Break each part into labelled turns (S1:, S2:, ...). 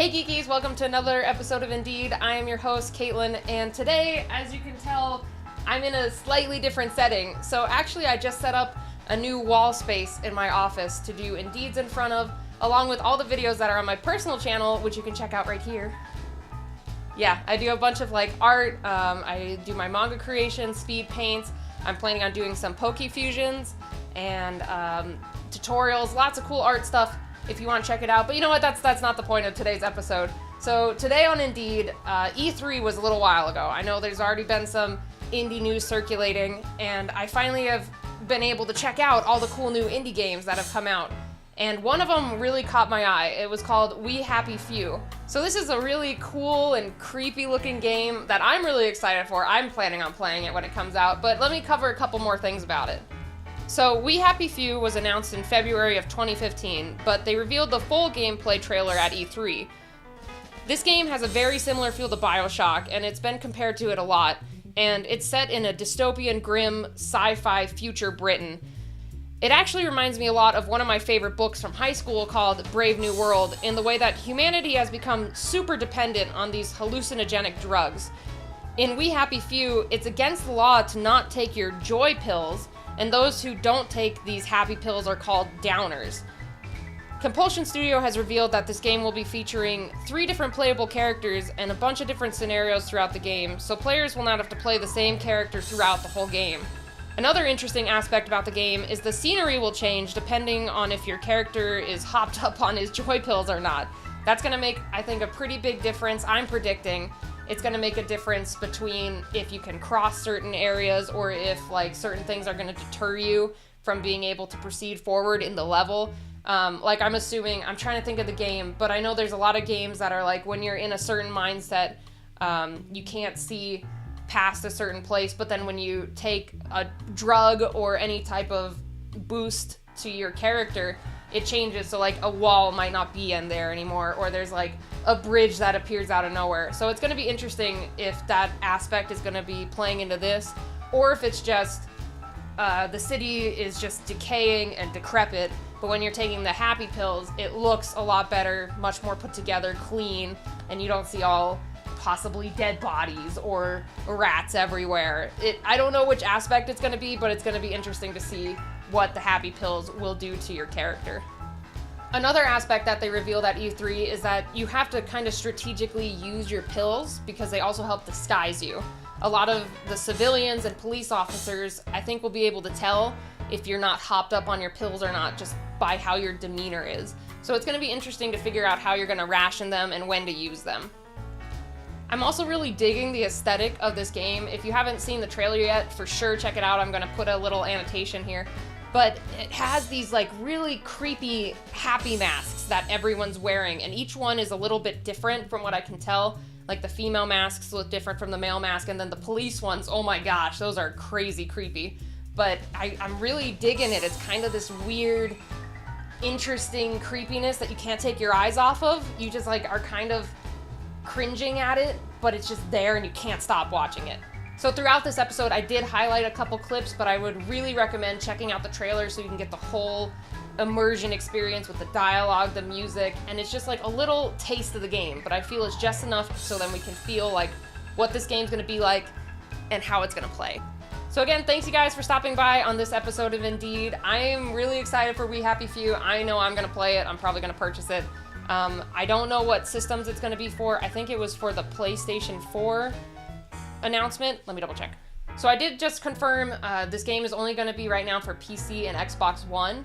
S1: Hey Geekies, welcome to another episode of Indeed. I am your host, Katelyn, and today, as you can tell, I'm in a slightly different setting. So actually, I just set up a new wall space in my office to do Indeeds in front of, along with all the videos that are on my personal channel, which you can check out right here. Yeah, I do a bunch of art, I do my manga creation, speed paints, I'm planning on doing some Poke Fusions, and tutorials, lots of cool art stuff if you want to check it out. But you know what, that's not the point of today's episode. So today on Indeed, E3 was a little while ago. I know there's already been some indie news circulating, and I finally have been able to check out all the cool new indie games that have come out. And one of them really caught my eye. It was called We Happy Few. So this is a really cool and creepy looking game that I'm really excited for. I'm planning on playing it when it comes out, but let me cover a couple more things about it. So We Happy Few was announced in February of 2015, but they revealed the full gameplay trailer at E3. This game has a very similar feel to BioShock, and it's been compared to it a lot, and it's set in a dystopian, grim, sci-fi future Britain. It actually reminds me a lot of one of my favorite books from high school called Brave New World, in the way that humanity has become super dependent on these hallucinogenic drugs. In We Happy Few, it's against the law to not take your joy pills, and those who don't take these happy pills are called downers. Compulsion Studio has revealed that this game will be featuring 3 different playable characters and a bunch of different scenarios throughout the game, so players will not have to play the same character throughout the whole game. Another interesting aspect about the game is the scenery will change depending on if your character is hopped up on his joy pills or not. That's going to make, I think, a pretty big difference. I'm predicting it's going to make a difference between if you can cross certain areas or if certain things are going to deter you from being able to proceed forward in the level. I'm assuming, I'm trying to think of the game, but I know there's a lot of games that are when you're in a certain mindset, you can't see past a certain place, but then when you take a drug or any type of boost to your character, it changes. So a wall might not be in there anymore, or there's a bridge that appears out of nowhere. So it's going to be interesting if that aspect is going to be playing into this, or if it's just the city is just decaying and decrepit, but when you're taking the happy pills, it looks a lot better, much more put together, clean, and you don't see all possibly dead bodies or rats everywhere. I don't know which aspect it's going to be, but it's going to be interesting to see what the happy pills will do to your character. Another aspect that they revealed at E3 is that you have to kind of strategically use your pills because they also help disguise you. A lot of the civilians and police officers, I think, will be able to tell if you're not hopped up on your pills or not just by how your demeanor is. So it's going to be interesting to figure out how you're going to ration them and when to use them. I'm also really digging the aesthetic of this game. If you haven't seen the trailer yet, for sure check it out. I'm going to put a little annotation here. But it has these really creepy happy masks that everyone's wearing, and each one is a little bit different from what I can tell. The female masks look different from the male mask, and then the police ones, oh my gosh, those are crazy creepy. But I'm really digging it. It's kind of this weird, interesting creepiness that you can't take your eyes off of. You just are kind of cringing at it, but it's just there and you can't stop watching it. So throughout this episode, I did highlight a couple clips, but I would really recommend checking out the trailer so you can get the whole immersion experience with the dialogue, the music, and it's just a little taste of the game, but I feel it's just enough so then we can feel what this game's gonna be like and how it's gonna play. So again, thanks you guys for stopping by on this episode of Indeed. I am really excited for We Happy Few. I know I'm gonna play it. I'm probably gonna purchase it. I don't know what systems it's going to be for. I think it was for the PlayStation 4 announcement. Let me double check. So I did just confirm this game is only going to be right now for PC and Xbox One.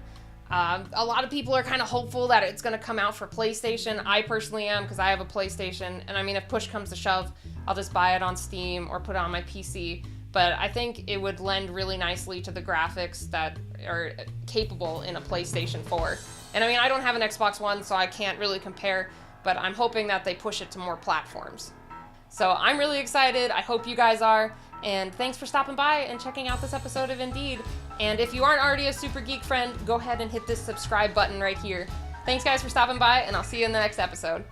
S1: A lot of people are kind of hopeful that it's going to come out for PlayStation. I personally am, because I have a PlayStation. And I mean, if push comes to shove, I'll just buy it on Steam or put it on my PC. But I think it would lend really nicely to the graphics that are capable in a PlayStation 4. And I mean, I don't have an Xbox One, so I can't really compare, but I'm hoping that they push it to more platforms. So I'm really excited. I hope you guys are. And thanks for stopping by and checking out this episode of Indeed. And if you aren't already a Super Geek friend, go ahead and hit this subscribe button right here. Thanks guys for stopping by, and I'll see you in the next episode.